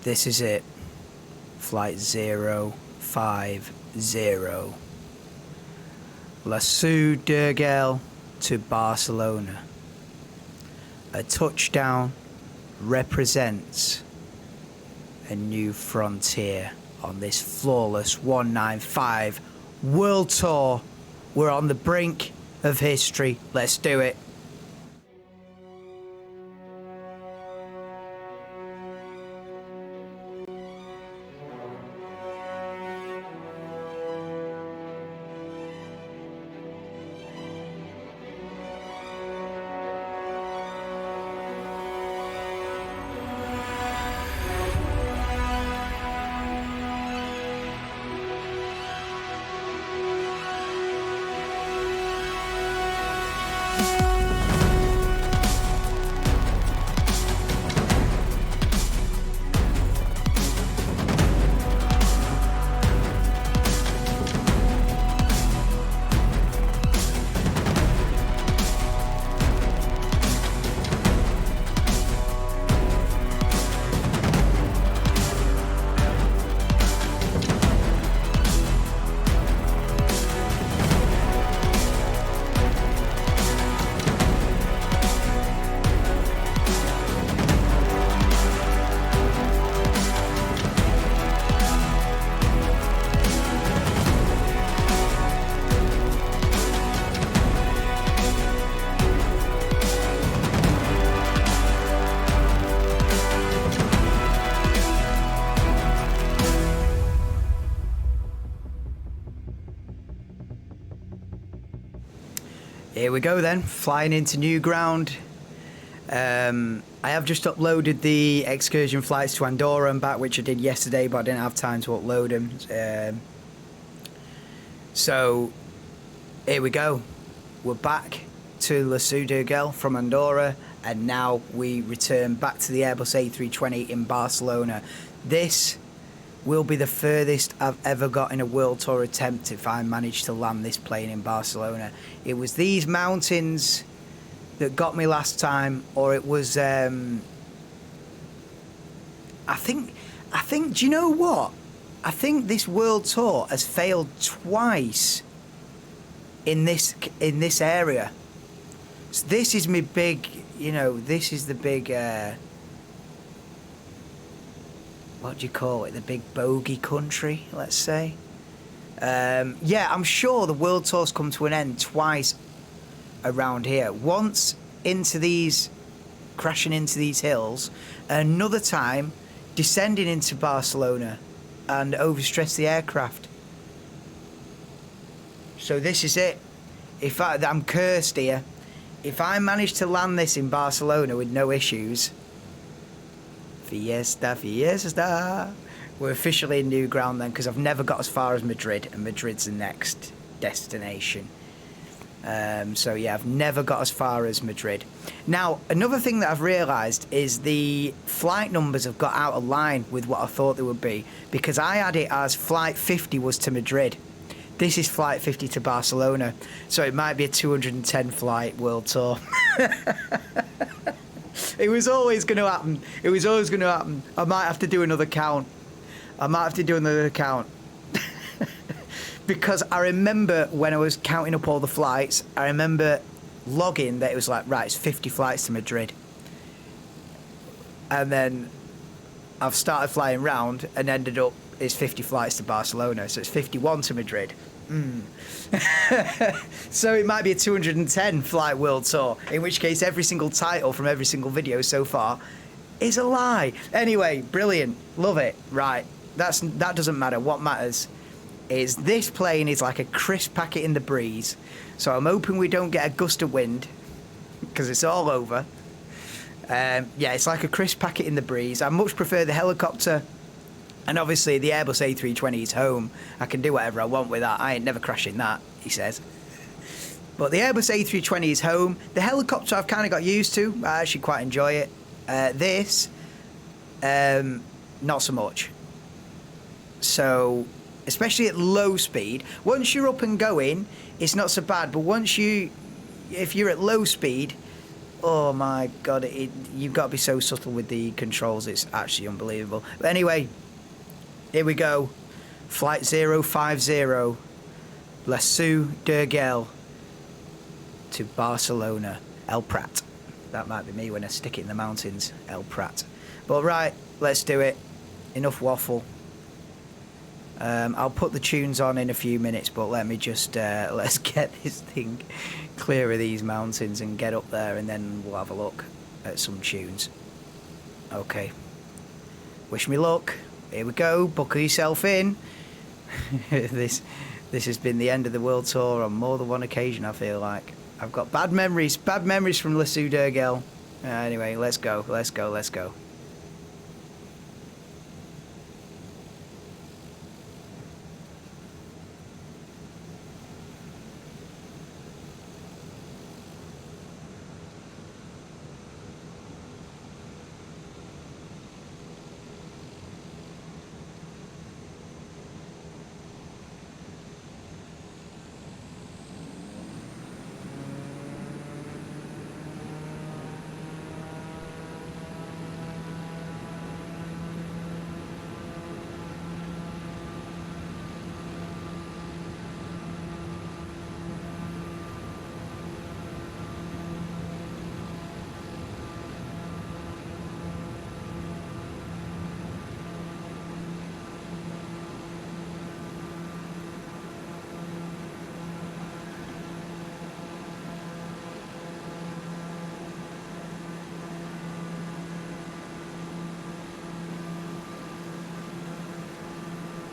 This is it. Flight 050. LESU Durgel to Barcelona. A touchdown represents a new frontier on this flawless 195 World Tour. We're on the brink of history. Let's do it. Here we go then, flying into new ground. I have just uploaded the excursion flights to Andorra and back, which I did yesterday, but I didn't have time to upload them. So here we go. We're back to LESU Durgel from Andorra, and now we return back to the Airbus A320 in Barcelona. This will be the furthest I've ever got in a World Tour attempt if I manage to land this plane in Barcelona. It was these mountains that got me last time, or it was I think do you know what? I think this World Tour has failed twice in this area. So this is my big, this is the big what do you call it? The big bogey country, let's say. Yeah, I'm sure the World Tour's come to an end twice around here. Once crashing into these hills, another time descending into Barcelona and overstressed the aircraft. So this is it. I'm cursed here. If I manage to land this in Barcelona with no issues, Fiesta. We're officially in new ground then, because I've never got as far as Madrid, and Madrid's the next destination. So yeah, I've never got as far as Madrid. Now, another thing that I've realised is the flight numbers have got out of line with what I thought they would be, because I had it as flight 50 was to Madrid. This is flight 50 to Barcelona, so it might be a 210 flight World Tour. It was always going to happen. It was always going to happen. I might have to do another count. Because I remember when I was counting up all the flights, I remember logging that it was like, right, it's 50 flights to Madrid. And then I've started flying round and ended up, it's 50 flights to Barcelona. So it's 51 to Madrid. So it might be a 210 flight World Tour, in which case every single title from every single video so far is a lie. Anyway, brilliant, love it. Right, that doesn't matter. What matters is this plane is like a crisp packet in the breeze, so I'm hoping we don't get a gust of wind, because it's all over. Yeah, it's like a crisp packet in the breeze. I much prefer the helicopter. And obviously the Airbus A320 is home. I can do whatever I want with that. I ain't never crashing that, he says. But the Airbus A320 is home. The helicopter I've kind of got used to. I actually quite enjoy it. This, not so much. So, especially at low speed. Once you're up and going, it's not so bad. But if you're at low speed, Oh my god, you've got to be so subtle with the controls, it's actually unbelievable. But anyway, here we go. Flight 050, LESU Dergel to Barcelona, El Prat. That might be me when I stick it in the mountains, El Prat. But right, let's do it. Enough waffle. I'll put the tunes on in a few minutes, but let me just let's get this thing clear of these mountains and get up there, and then we'll have a look at some tunes. Okay. Wish me luck. Here we go. Buckle yourself in. This has been the end of the world tour on more than one occasion, I feel like. I've got bad memories from LESU Dergel. Anyway, let's go.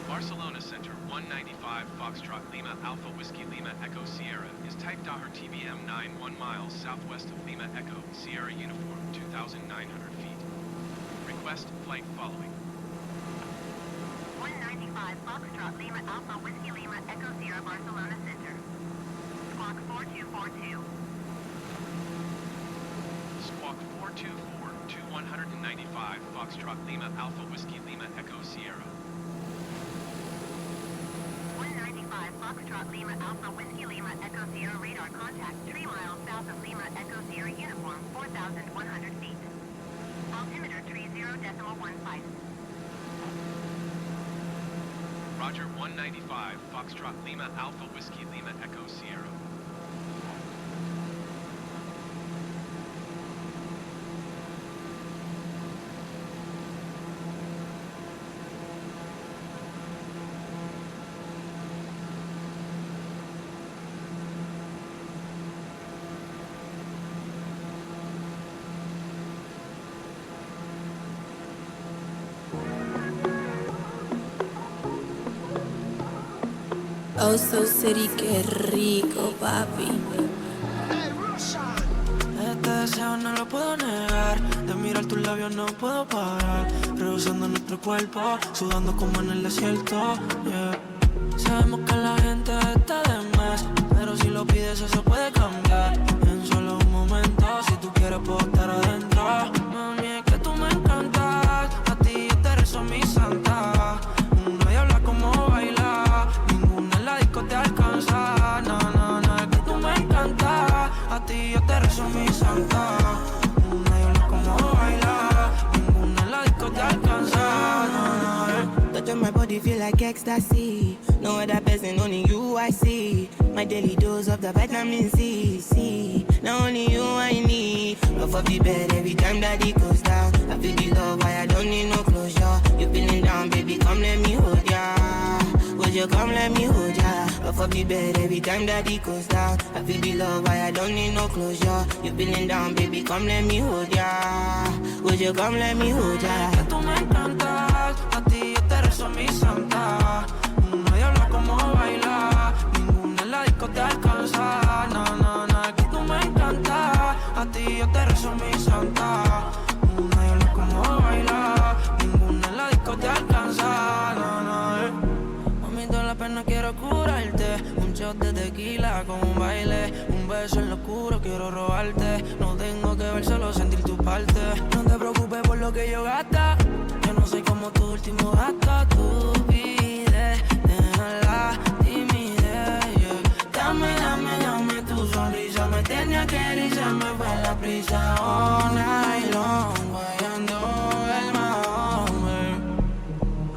Barcelona Center 195 Foxtrot Lima Alpha Whiskey Lima Echo Sierra is type Daher TBM 9 1 miles southwest of Lima Echo Sierra Uniform 2,900 feet. Request flight following. 195 Foxtrot Lima Alpha Whiskey Lima Echo Sierra Barcelona Center. Squawk 4242. Squawk 424 to 195 Foxtrot Lima Alpha Whiskey Lima Echo Sierra. 195 Foxtrot Lima Alpha Whiskey Lima Echo Sierra radar contact 3 miles south of Lima Echo Sierra Uniform 4,100 feet. Altimeter 30.15. Roger 195 Foxtrot Lima Alpha Whiskey Lima Echo Sierra. Oh, so city, qué rico, papi. Este deseo no lo puedo negar. De mirar tus labios no puedo parar. Rehusando nuestro cuerpo, sudando como en el desierto. Yeah. Sabemos que la gente está de más, pero si lo pides eso puede cambiar. En solo un momento, si tú quieres puedo estar adentro. Mami, es que tú me encantas. A ti yo te rezo mi santa. Nadie habla como baila. Ninguna en la disco te alcanza. No, no, no, es que tú me encantas. A ti yo te rezo mi santa. Nadie habla como baila. Ninguna en la disco te alcanza. No, no, Touch on my body feel like ecstasy. No other person, only you I see. My daily dose of the vitamin C, C. Now only you I need. Love of the bed every time that it goes down. I feel the love, why I don't need no closure. You feeling down, baby, come let me hold ya. Would you come let me hold ya? Love of the bed every time that it goes down. I feel the love, why I don't need no closure. You feeling down, baby, come let me hold ya. Would you come let me hold ya? que tú me encantas. A ti yo te rezo mi santa. Nadie habla como baila. Ninguna en la disco te alcanza. No, no, no, es que tú me encantas. A ti yo te rezo mi santa. Nadie habla como baila. Ninguna en la disco te alcanza. No, no, Mami, toda la pena quiero curarte. Un shot de tequila con un baile. Un beso en lo oscuro quiero robarte. No tengo que ver, solo sentir tu parte. No te preocupes por lo que yo gasta. Yo no soy como tu último gasto. Tú pides, deja la timidez, yeah. Dame, dame, dame tu sonrisa, me me tenía que ir y se me fue la prisa. All night long, guayando el Mahome.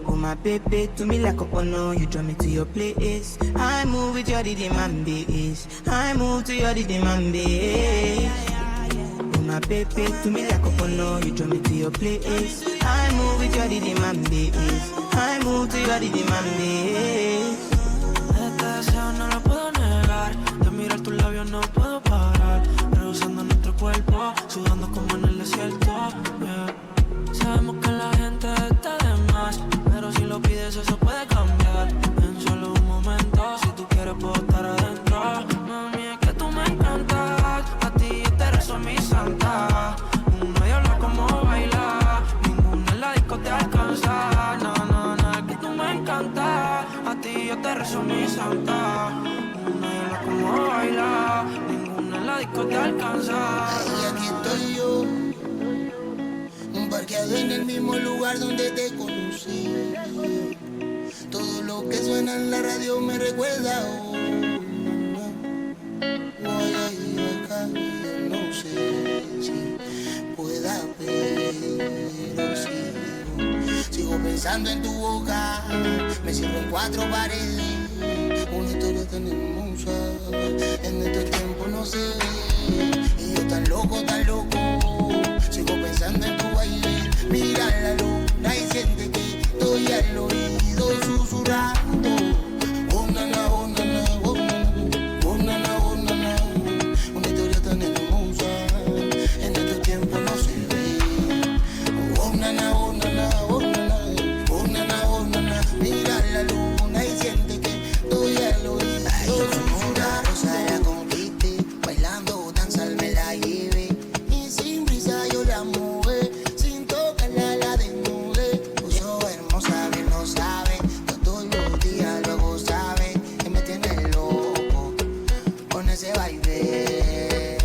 Oh my baby, to me like a bono, you draw me to your place. I move with your rhythm and bass. I move to your rhythm and bass. Oh my baby, to me like a bono, you draw me to your place. I move with your rhythm and bass. I move to your rhythm and bass. Este deseo no lo puedo negar. De mirar tus labios no puedo parar. Rehusando nuestro cuerpo, sudando como en el desierto. Yeah. Sabemos que la gente está de más, pero si lo pides eso puede cambiar. En solo un momento, si tú quieres puedo estar adentro. Mami, es que tú me encantas. A ti yo te rezo mi santa. Uno y habla como bailar. Ninguna en la disco te alcanza. No, no, no, es que tú me encantas. A ti yo te rezo mi santa. Uno y habla como bailar. Ninguna en la disco te alcanza. Y aquí estoy yo, parqueado en el mismo lugar donde te conocí. Todo lo que suena en la radio me recuerda a uno. Voy a ir acá, no sé si pueda, pero sigo pensando en tu boca. Me cierro en cuatro paredes, una historia tan hermosa. En estos tiempos no se ve, y yo tan loco, sigo pensando en tu baile. Mira la luna y siente que estoy al oído susurrando. Oh nana, oh nana, oh nana, oh nana, oh nana. Una historia tan hermosa, en estos tiempos no se ve. Oh nana, oh nana, oh nana, oh nana, oh nana. Mira la luna y siente que estoy al oído susurrando. Rosa la conquiste, bailando danza me la llevé. Y sin prisa yo la moví, sin tocarla la desnudé. Puso hermosa, bien lo sabe, yo todos los días luego sabe que me tiene loco con ese baile.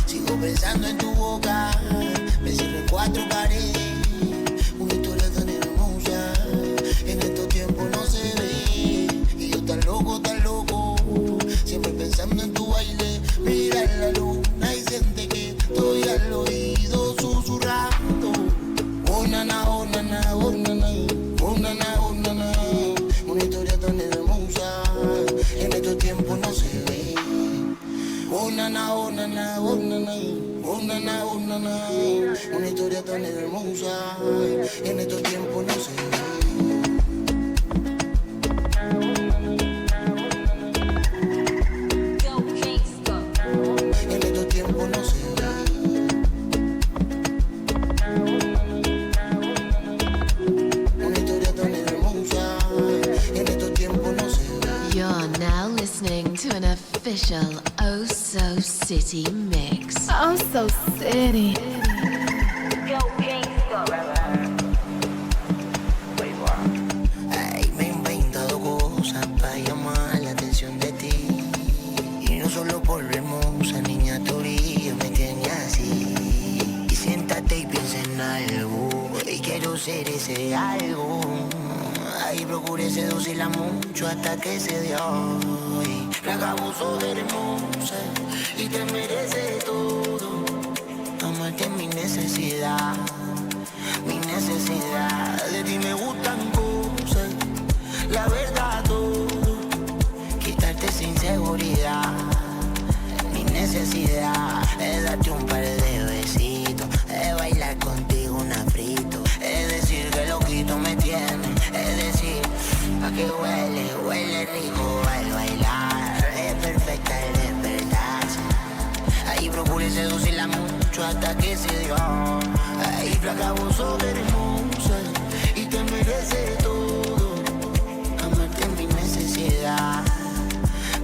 Sigo pensando en tu boca, me cierro en cuatro paredes. Una historia tan hermosa, en estos tiempos no se ve. Y yo tan loco, siempre pensando en tu baile. Mira la luna y siente que estoy al oído susurrando. Oh nana, oh nana, oh nana, oh nana, oh nana. Una historia tan hermosa, en estos tiempos no se ve. Oh nana, oh nana, oh nana, oh nana, oh nana. Una historia tan hermosa, en estos tiempos no se ve. En estos tiempos no se ve. Una historia tan hermosa, en estos tiempos no se ve. You're now listening to an official Oh So City mix. Oh, so city. Ay, me he inventado cosas para llamar la atención de ti. Y no solo por lo hermosa, niña, tu brillo me tiene así. Y siéntate y piensa en algo, y quiero ser ese algo. Ahí procuré seducirla mucho hasta que se dio. Y flaca, vos sos hermosa y te mereces todo. Amarte es mi necesidad, mi necesidad. De ti me gustan cosas, la verdad todo. Quitarte esa inseguridad, mi necesidad. Es darte un par de besitos, es bailar contigo un afrito. Es decir que loquito me tiene, es decir, a que huele rico al bailar. Es perfecta el despertarse. Ahí procuré seducirla mucho hasta que se dio. Ahí flaca, vos sos hermosa y te mereces todo. Amarte es mi necesidad,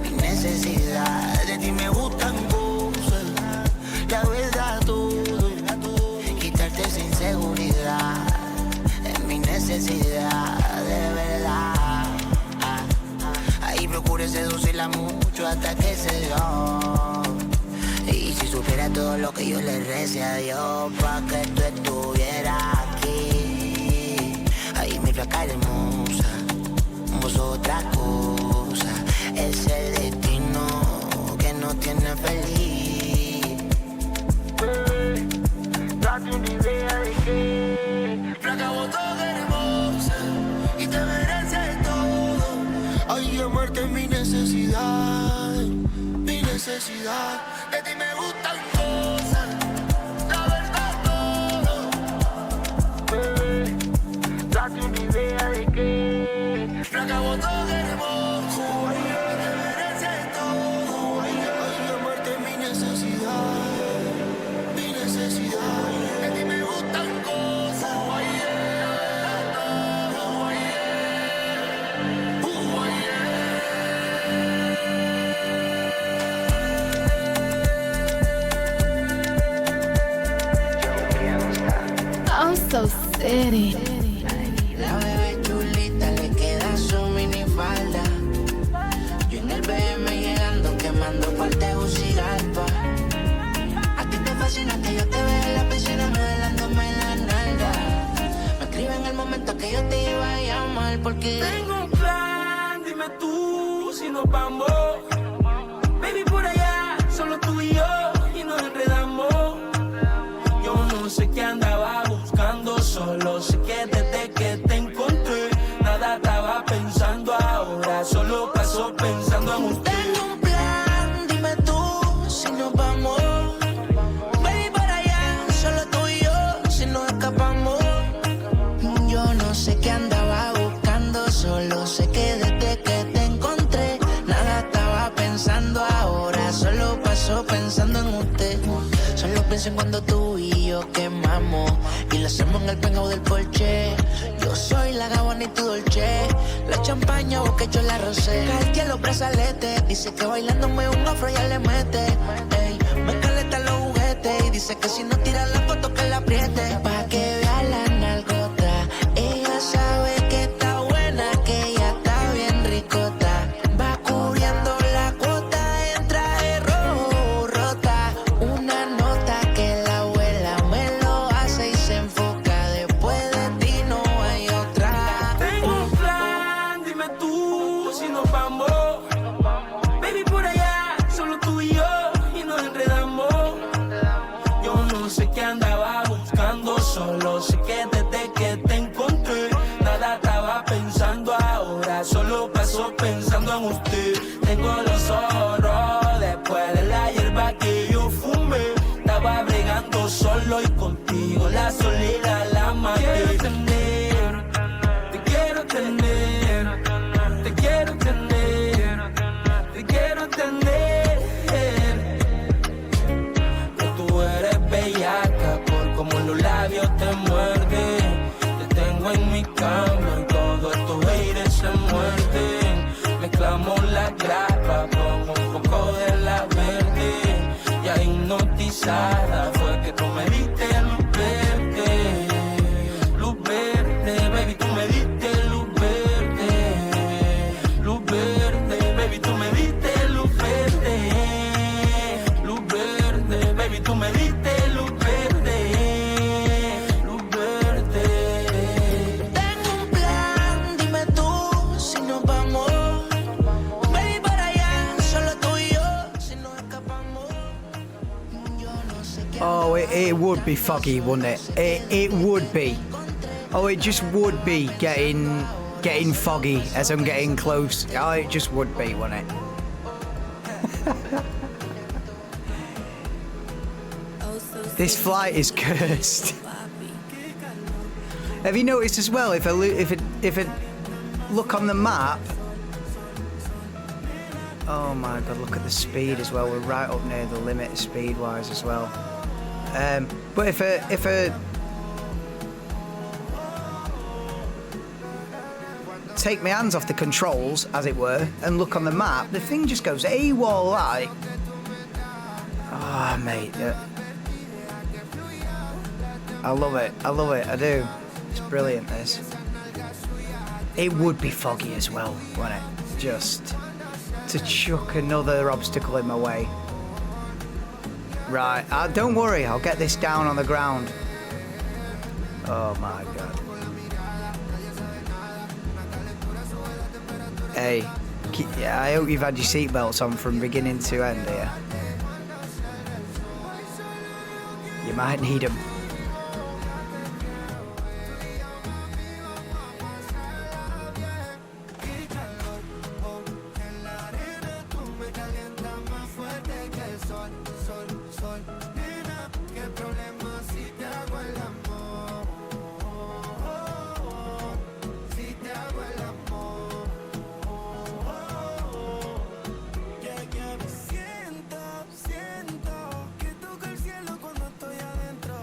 mi necesidad. De ti me gustan cosas, la verdad todo. Quitarte esa inseguridad es mi necesidad, de verdad. Ahí procuré seducirla mucho hasta que se dio. Y si supiera todo lo que yo le recé a Dios pa' que tú estuvieras aquí. Ahí mi flaca hermosa, vos otra cosa. Es el destino que nos Oh, so city. La bebé chulita le queda su minifalda. Yo en el BM llegando, quemando por Tegucigalpa. A ti te fascina que yo te vea en la piscina modelándome la nalga. Me escribe en el momento que yo te iba a llamar porque tengo un plan, dime tú si nos vamos. Baby, por allá, solo tú y yo, y nos enredamos. Yo no sé qué andaba buscando, solo sé que desde que te encontré, nada estaba pensando ahora, solo paso pensando en usted. tengo un plan, dime tú si nos vamos. Baby, por allá, solo tú y yo, si nos escapamos. Yo no sé qué andaba buscando, solo sé que desde que te encontré, nada estaba pensando ahora, solo paso pensando en usted. Solo pienso en cuando tú y yo quemamos y lo hacemos en el penthouse del Porsche. Yo soy la Gabbana y tu Dolce, la champaña vos que yo la rosé. Cartier los brazaletes, dice que bailándome un afro ya le mete. Ey, me caleta los juguetes y dice que si no tira la foto que la apriete. Pa' que vea la nalgota, ella sabe que está buena, que ella está bien ricota. Va cubriendo la cuota en traje rojo rota. Una nota que la abuela me lo hace y se enfoca. Después de ti no hay otra. Tengo un plan, dime tú si nos vamos. Baby, por allá, solo tú y yo, y nos enredamos. Yo no sé qué andaba buscando, solo sé que desde que te encontré, nada estaba pensando ahora, solo paso pensando en usted. Tengo los ojos rojos después de la hierba que yo fumé. Estaba bregando solo y contigo la soledad la maté. Te quiero tener, te quiero tener, te quiero tener. Que tú eres bellaca por como los labios te muerden. Te tengo en mi cama y todos estos haters se muerden. Mezclamos la grapa con un poco de la verde. Ya hipnotizada fue que tú me diste luz verde. Luz verde, baby, tú me diste luz verde. Luz verde, baby, tú me diste luz verde. Luz verde, baby, tú me diste luz verde. Luz verde. Tengo un plan, dime tú si nos vamos. Baby, para allá, solo tú y yo, si nos escapamos. Yo no sé qué. Oh, it would be foggy, wouldn't it? It would be. Oh, it just would be getting foggy as I'm getting close. Oh, it just would be, wouldn't it? Oh, so This flight is cursed. Have you noticed as well? If I look on the map. Oh my God! Look at the speed as well. We're right up near the limit speed-wise as well. But if I take my hands off the controls, as it were, and look on the map, the thing just goes AWOL like. Ah, mate. I love it. I love it. I do. It's brilliant, this. It would be foggy as well, wouldn't it? Just to chuck another obstacle in my way. Right. Don't worry. I'll get this down on the ground. Oh, my God. Hey. Yeah, I hope you've had your seatbelts on from beginning to end here. You might need them. Siento que toca el cielo cuando estoy adentro.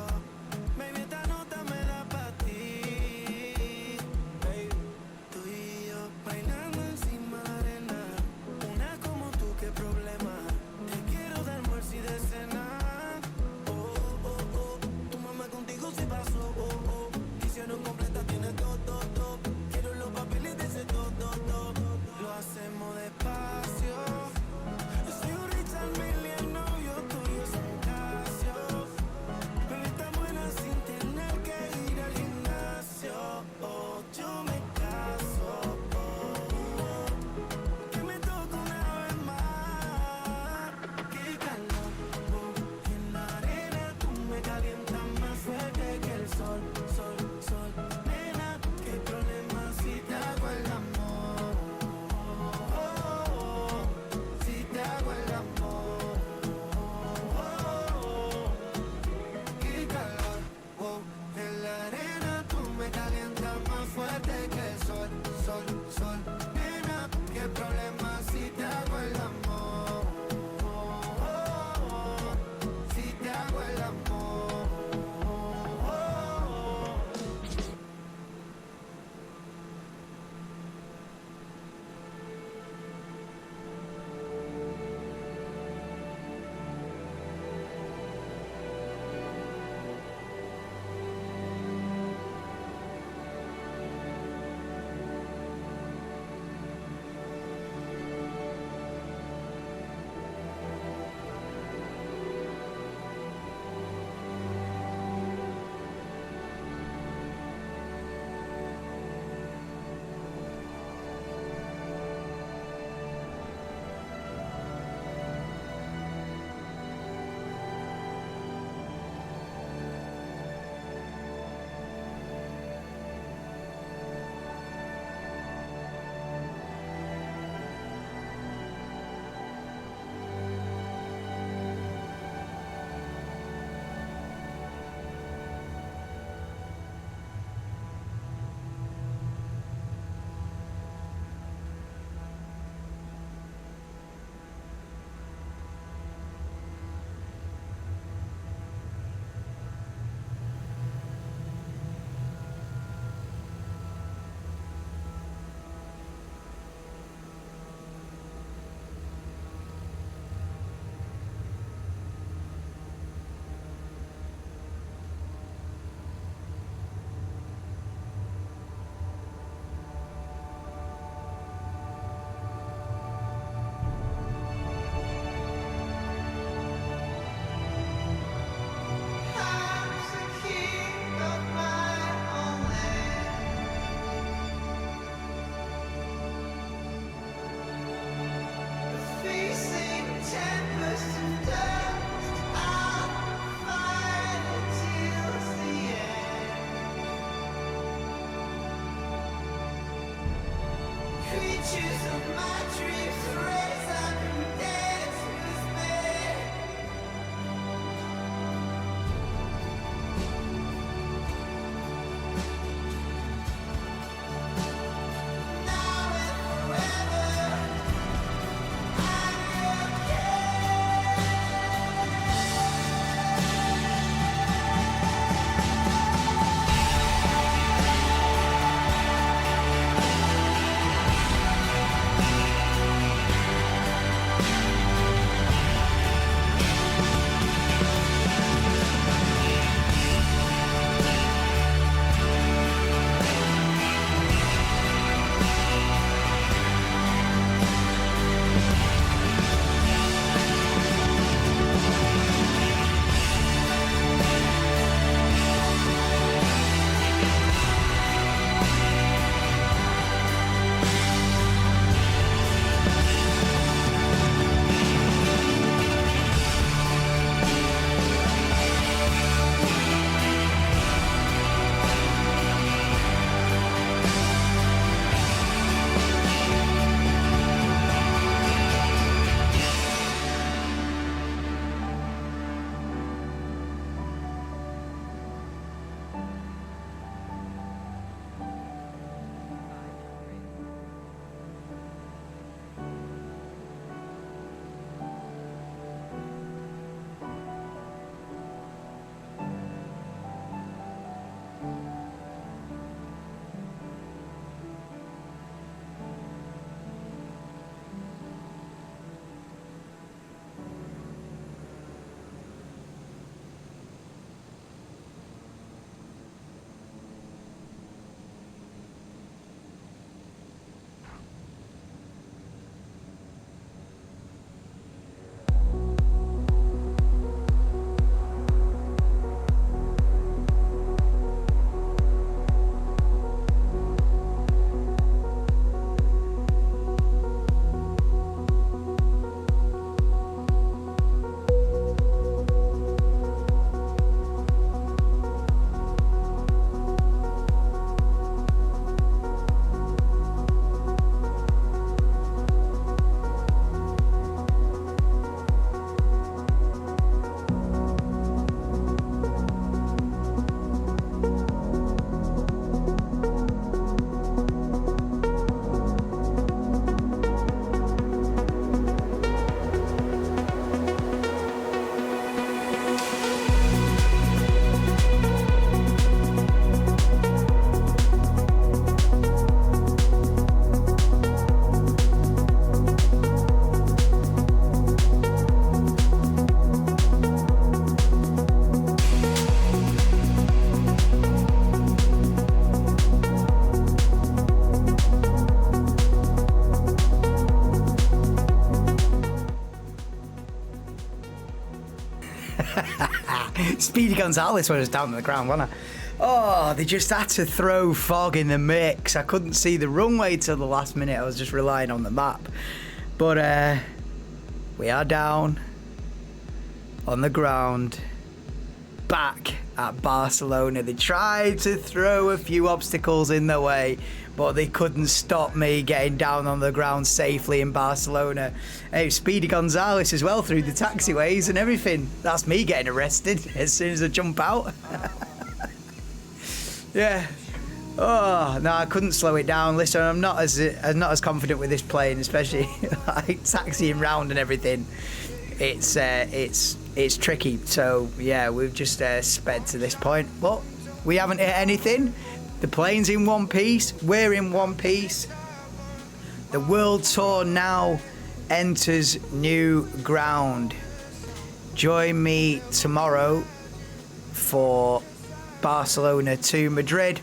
Speedy Gonzalez when I was down on the ground, wasn't I? Oh, they just had to throw fog in the mix. I couldn't see the runway till the last minute. I was just relying on the map. But we are down on the ground, back at Barcelona. They tried to throw a few obstacles in the way, but they couldn't stop me getting down on the ground safely in Barcelona. Hey, Speedy Gonzalez as well through the taxiways and everything. That's me getting arrested as soon as I jump out. Yeah. Oh no, I couldn't slow it down. Listen, I'm not as confident with this plane, especially like taxiing round and everything. It's tricky. So yeah, we've just sped to this point, but we haven't hit anything. The plane's in one piece. We're in one piece. The World Tour now enters new ground. Join me tomorrow for Barcelona to Madrid.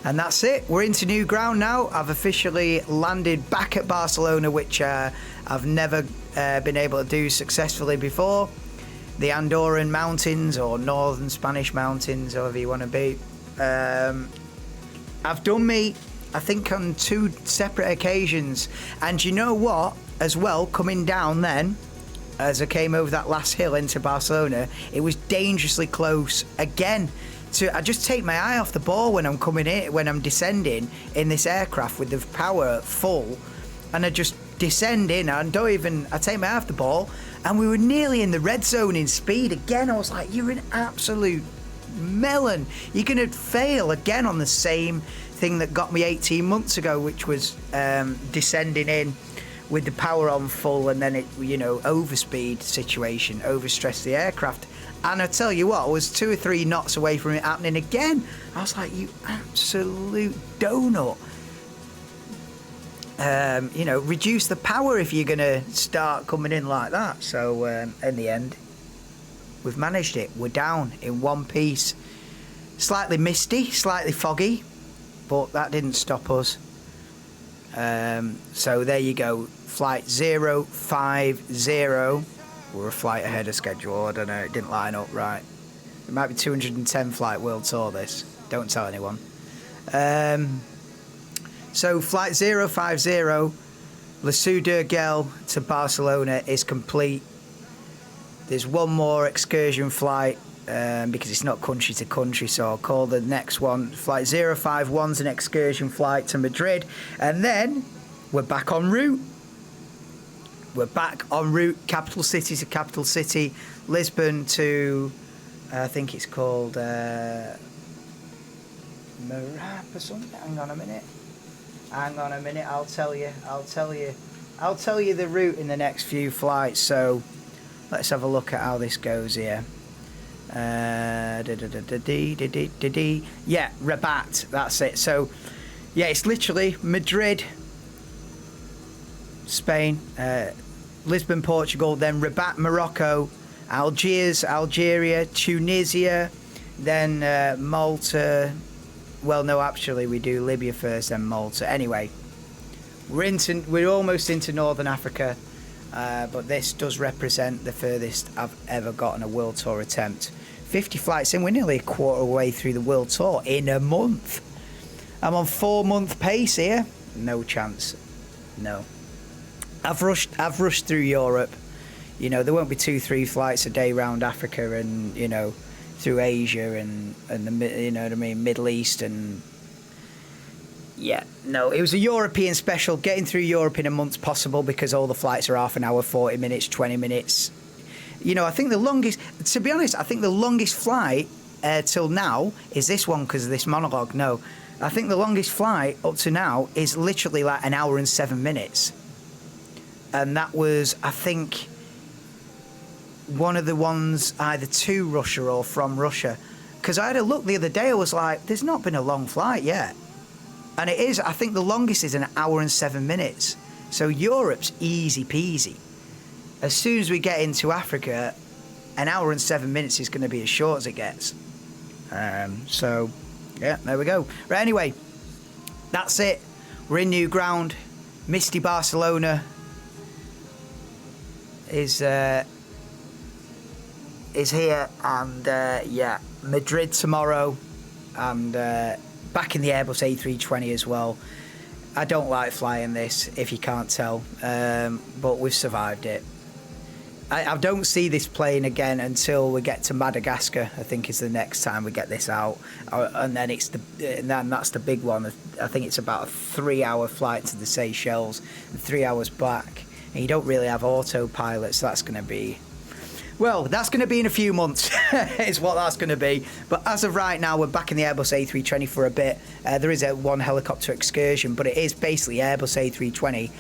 And that's it. We're into new ground now. I've officially landed back at Barcelona, which I've never been able to do successfully before. The Andorran Mountains, or Northern Spanish Mountains, however you want to be. I've done me, I think, on 2 separate occasions. And you know what? As well, coming down then, as I came over that last hill into Barcelona, it was dangerously close again I just take my eye off the ball when I'm coming in, when I'm descending in this aircraft with the power full, and I just descend in. I take my eye off the ball, and we were nearly in the red zone in speed again. I was like, you're an absolute melon. You're gonna fail again on the same thing that got me 18 months ago, which was descending in with the power on full, and then it, overspeed situation, overstress the aircraft. And I tell you what, I was 2 or 3 knots away from it happening again. I was like, you absolute donut. Reduce the power if you're going to start coming in like that. So, in the end, we've managed it. We're down in one piece. Slightly misty, slightly foggy, but that didn't stop us. So there you go. Flight 050. We're a flight ahead of schedule. I don't know, it didn't line up right. It might be 210 flight world tour this. Don't tell anyone. So flight 050, LESU Durgel to Barcelona is complete. There's one more excursion flight because it's not country to country, so I'll call the next one. Flight 051's an excursion flight to Madrid, and then we're back en route. We're back en route, capital city to capital city, Lisbon to, I think it's called Marap or something. Hang on a minute, I'll tell you the route in the next few flights. So let's have a look at how this goes here. Yeah, Rabat, that's it. So yeah, it's literally Madrid, Spain, Lisbon, Portugal, then Rabat, Morocco, Algiers, Algeria, Tunisia, then Malta. Well, no, actually, we do Libya first, then Malta. Anyway, we're almost into Northern Africa, but this does represent the furthest I've ever gotten a world tour attempt. 50 flights in, we're nearly a quarter way through the world tour in a month. I'm on 4-month pace here. No chance. No. I've rushed through Europe. There won't be 2-3 flights a day round Africa and, through Asia and the, Middle East and... Yeah, no, it was a European special. Getting through Europe in a month's possible because all the flights are half an hour, 40 minutes, 20 minutes. I think the longest... To be honest, I think the longest flight till now is this one because of this monologue. No, I think the longest flight up to now is literally like 1 hour and 7 minutes. And that was, I think, one of the ones either to Russia or from Russia. Because I had a look the other day, I was like, there's not been a long flight yet. And it is, I think the longest is 1 hour and 7 minutes. So Europe's easy peasy. As soon as we get into Africa, 1 hour and 7 minutes is going to be as short as it gets. So, yeah, there we go. Right, anyway, that's it. We're in new ground. Misty Barcelona is here, and yeah, Madrid tomorrow, and back in the Airbus A320 as well. I don't like flying this, if you can't tell, but we've survived it. I don't see this plane again until we get to Madagascar. I think is the next time we get this out, and then that's the big one. I think it's about a 3-hour flight to the Seychelles, and 3 hours back. And you don't really have autopilot, so that's going to be... Well, that's going to be in a few months, is what that's going to be. But as of right now, we're back in the Airbus A320 for a bit. There is one helicopter excursion, but it is basically Airbus A320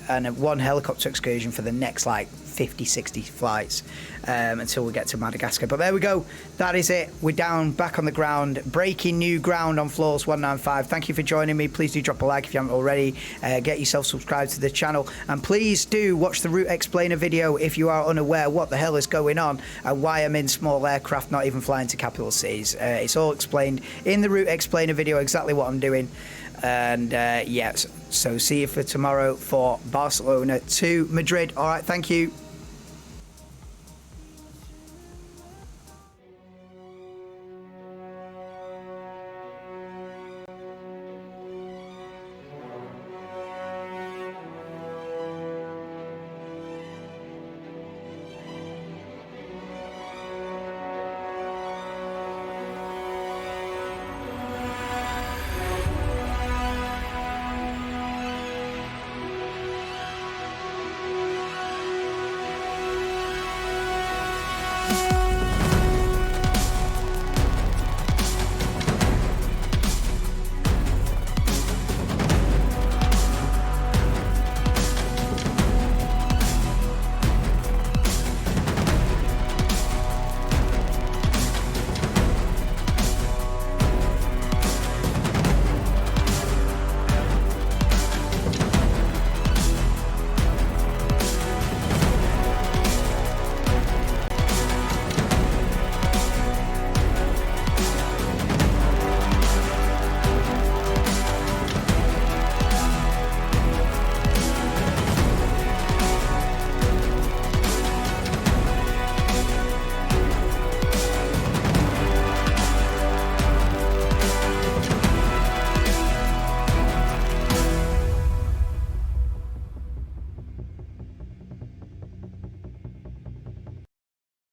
and one helicopter excursion for the next, 50, 60 flights until we get to Madagascar. But there we go. That is it. We're down, back on the ground, breaking new ground on Floors 195. Thank you for joining me. Please do drop a like if you haven't already. Get yourself subscribed to the channel. And please do watch the Route Explainer video if you are unaware what the hell is going on and why I'm in small aircraft, not even flying to capital cities. It's all explained in the Route Explainer video, exactly what I'm doing. And yeah, so see you for tomorrow for Barcelona to Madrid. All right, thank you.